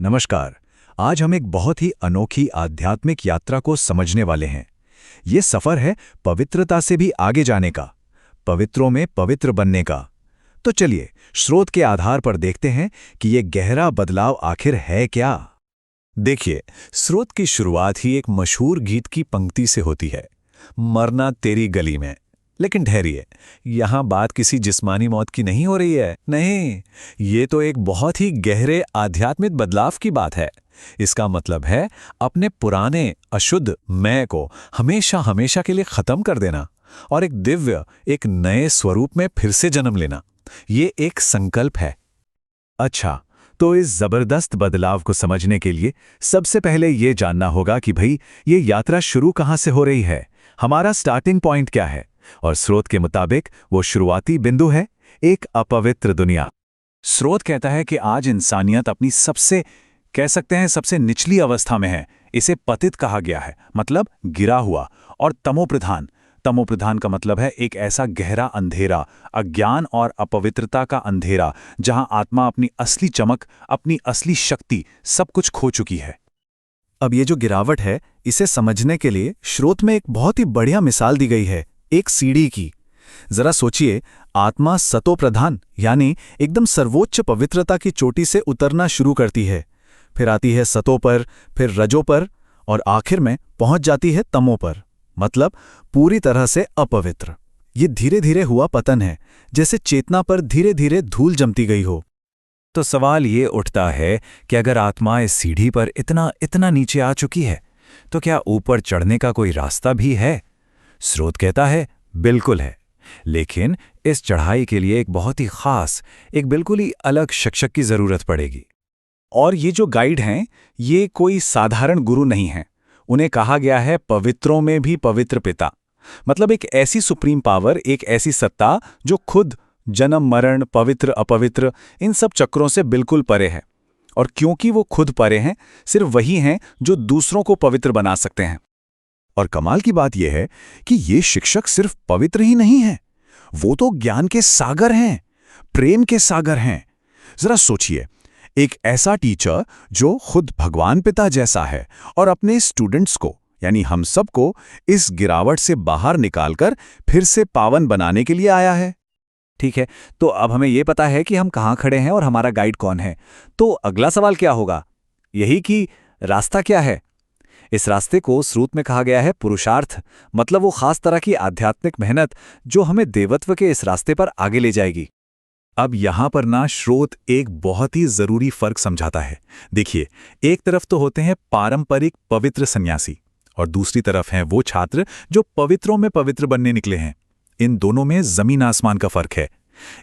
नमस्कार। आज हम एक बहुत ही अनोखी आध्यात्मिक यात्रा को समझने वाले हैं। ये सफर है पवित्रता से भी आगे जाने का, पवित्रों में पवित्र बनने का। तो चलिए स्रोत के आधार पर देखते हैं कि ये गहरा बदलाव आखिर है क्या। देखिए, स्रोत की शुरुआत ही एक मशहूर गीत की पंक्ति से होती है, मरना तेरी गली में। लेकिन ठहरिए, यहां बात किसी जिस्मानी मौत की नहीं हो रही है। नहीं, ये तो एक बहुत ही गहरे आध्यात्मिक बदलाव की बात है। इसका मतलब है अपने पुराने अशुद्ध मैं को हमेशा हमेशा के लिए खत्म कर देना और एक दिव्य, एक नए स्वरूप में फिर से जन्म लेना। ये एक संकल्प है। अच्छा, तो इस जबरदस्त बदलाव को समझने के लिए सबसे पहले ये जानना होगा कि भाई ये यात्रा शुरू कहां से हो रही है, हमारा स्टार्टिंग पॉइंट क्या है। और स्रोत के मुताबिक वो शुरुआती बिंदु है एक अपवित्र दुनिया। स्रोत कहता है कि आज इंसानियत अपनी सबसे, कह सकते हैं सबसे निचली अवस्था में है। इसे पतित कहा गया है, मतलब गिरा हुआ, और तमोप्रधान। तमोप्रधान का मतलब है एक ऐसा गहरा अंधेरा, अज्ञान और अपवित्रता का अंधेरा, जहां आत्मा अपनी असली चमक, अपनी असली शक्ति सब कुछ खो चुकी है। अब ये जो गिरावट है, इसे समझने के लिए स्रोत में एक बहुत ही बढ़िया मिसाल दी गई है, एक सीढ़ी की। जरा सोचिए, आत्मा सतो प्रधान यानी एकदम सर्वोच्च पवित्रता की चोटी से उतरना शुरू करती है, फिर आती है सतो पर, फिर रजो पर, और आखिर में पहुंच जाती है तमो पर, मतलब पूरी तरह से अपवित्र। ये धीरे धीरे हुआ पतन है, जैसे चेतना पर धीरे धीरे धूल जमती गई हो। तो सवाल ये उठता है कि अगर आत्मा इस सीढ़ी पर इतना इतना नीचे आ चुकी है, तो क्या ऊपर चढ़ने का कोई रास्ता भी है? स्रोत कहता है बिल्कुल है, लेकिन इस चढ़ाई के लिए एक बहुत ही खास, एक बिल्कुल ही अलग शिक्षक की जरूरत पड़ेगी। और ये जो गाइड हैं, ये कोई साधारण गुरु नहीं हैं। उन्हें कहा गया है पवित्रों में भी पवित्र पिता, मतलब एक ऐसी सुप्रीम पावर, एक ऐसी सत्ता जो खुद जन्म मरण, पवित्र अपवित्र, इन सब चक्रों से बिल्कुल परे है। और क्योंकि वो खुद परे हैं, सिर्फ वही हैं जो दूसरों को पवित्र बना सकते हैं। और कमाल की बात यह है कि ये शिक्षक सिर्फ पवित्र ही नहीं हैं, वो तो ज्ञान के सागर हैं, प्रेम के सागर हैं। जरा सोचिए, एक ऐसा टीचर जो खुद भगवान पिता जैसा है और अपने स्टूडेंट्स को, यानी हम सबको, इस गिरावट से बाहर निकालकर फिर से पावन बनाने के लिए आया है। ठीक है, तो अब हमें यह पता है कि हम कहाँ खड़े हैं और हमारा गाइड कौन है। तो अगला सवाल क्या होगा? यही कि रास्ता क्या है। इस रास्ते को स्रोत में कहा गया है पुरुषार्थ, मतलब वो खास तरह की आध्यात्मिक मेहनत जो हमें देवत्व के इस रास्ते पर आगे ले जाएगी। अब यहां पर ना स्रोत एक बहुत ही जरूरी फर्क समझाता है। देखिए, एक तरफ तो होते हैं पारंपरिक पवित्र सन्यासी और दूसरी तरफ हैं वो छात्र जो पवित्रों में पवित्र बनने निकले हैं। इन दोनों में जमीन आसमान का फर्क है।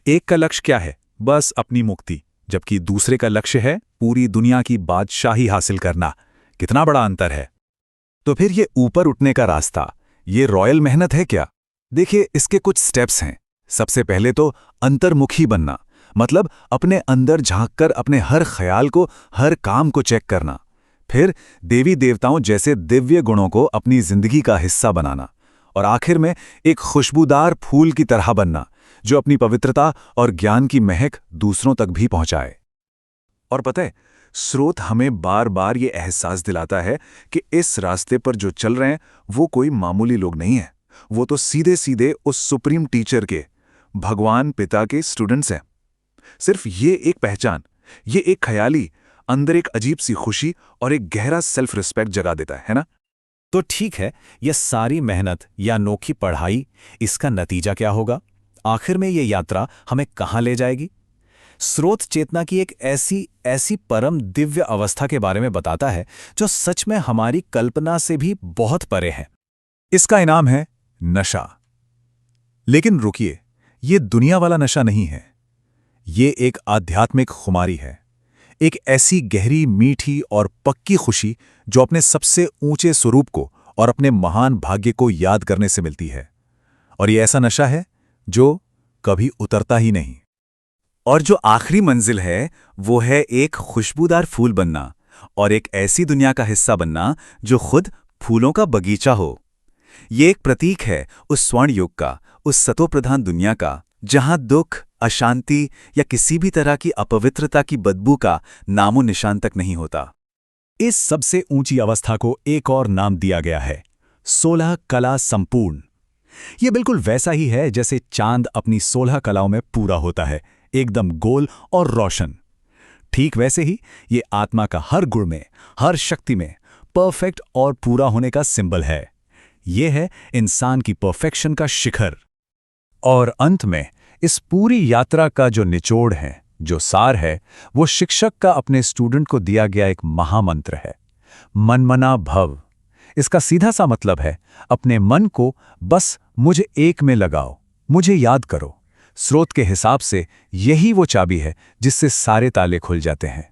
एक का लक्ष्य क्या है? बस अपनी मुक्ति, जबकि दूसरे का लक्ष्य है पूरी दुनिया की बादशाही हासिल करना। कितना बड़ा अंतर है। तो फिर ये ऊपर उठने का रास्ता, ये रॉयल मेहनत है क्या? देखिए, इसके कुछ स्टेप्स हैं। सबसे पहले तो अंतर्मुखी बनना, मतलब अपने अंदर झांककर अपने हर ख्याल को, हर काम को चेक करना। फिर देवी देवताओं जैसे दिव्य गुणों को अपनी जिंदगी का हिस्सा बनाना। और आखिर में एक खुशबूदार फूल की तरह बनना जो अपनी पवित्रता और ज्ञान की महक दूसरों तक भी पहुंचाए। और पता है, स्रोत हमें बार बार ये एहसास दिलाता है कि इस रास्ते पर जो चल रहे हैं वो कोई मामूली लोग नहीं हैं। वो तो सीधे सीधे उस सुप्रीम टीचर के, भगवान पिता के स्टूडेंट्स हैं। सिर्फ ये एक पहचान, ये एक ख्याली अंदर एक अजीब सी खुशी और एक गहरा सेल्फ रिस्पेक्ट जगा देता है ना? तो ठीक है, यह सारी मेहनत या अनोखी पढ़ाई, इसका नतीजा क्या होगा? आखिर में ये यात्रा हमें कहाँ ले जाएगी? स्रोत चेतना की एक ऐसी परम दिव्य अवस्था के बारे में बताता है जो सच में हमारी कल्पना से भी बहुत परे है। इसका इनाम है नशा। लेकिन रुकिए, ये दुनिया वाला नशा नहीं है। ये एक आध्यात्मिक खुमारी है, एक ऐसी गहरी, मीठी और पक्की खुशी जो अपने सबसे ऊंचे स्वरूप को और अपने महान भाग्य को याद करने से मिलती है। और ये ऐसा नशा है जो कभी उतरता ही नहीं। और जो आखिरी मंजिल है वो है एक खुशबूदार फूल बनना और एक ऐसी दुनिया का हिस्सा बनना जो खुद फूलों का बगीचा हो। ये एक प्रतीक है उस स्वर्ण युग का, उस सतो प्रधान दुनिया का, जहां दुख, अशांति या किसी भी तरह की अपवित्रता की बदबू का नामो निशान तक नहीं होता। इस सबसे ऊंची अवस्था को एक और नाम दिया गया है, 16 कला संपूर्ण। ये बिल्कुल वैसा ही है जैसे चांद अपनी 16 कलाओं में पूरा होता है, एकदम गोल और रोशन। ठीक वैसे ही ये आत्मा का हर गुण में, हर शक्ति में परफेक्ट और पूरा होने का सिंबल है। ये है इंसान की परफेक्शन का शिखर। और अंत में इस पूरी यात्रा का जो निचोड़ है, जो सार है, वो शिक्षक का अपने स्टूडेंट को दिया गया एक महामंत्र है, मनमना भव। इसका सीधा सा मतलब है, अपने मन को बस मुझे एक में लगाओ, मुझे याद करो। स्रोत के हिसाब से यही वो चाबी है जिससे सारे ताले खुल जाते हैं।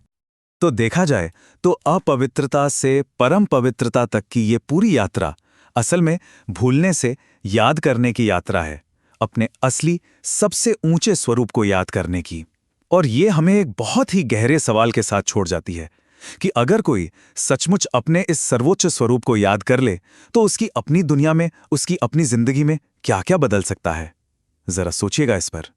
तो देखा जाए तो अपवित्रता से परम पवित्रता तक की ये पूरी यात्रा असल में भूलने से याद करने की यात्रा है, अपने असली सबसे ऊंचे स्वरूप को याद करने की। और ये हमें एक बहुत ही गहरे सवाल के साथ छोड़ जाती है कि अगर कोई सचमुच अपने इस सर्वोच्च स्वरूप को याद कर ले तो उसकी अपनी दुनिया में, उसकी अपनी जिंदगी में क्या क्या बदल सकता है। जरा सोचिएगा इस पर।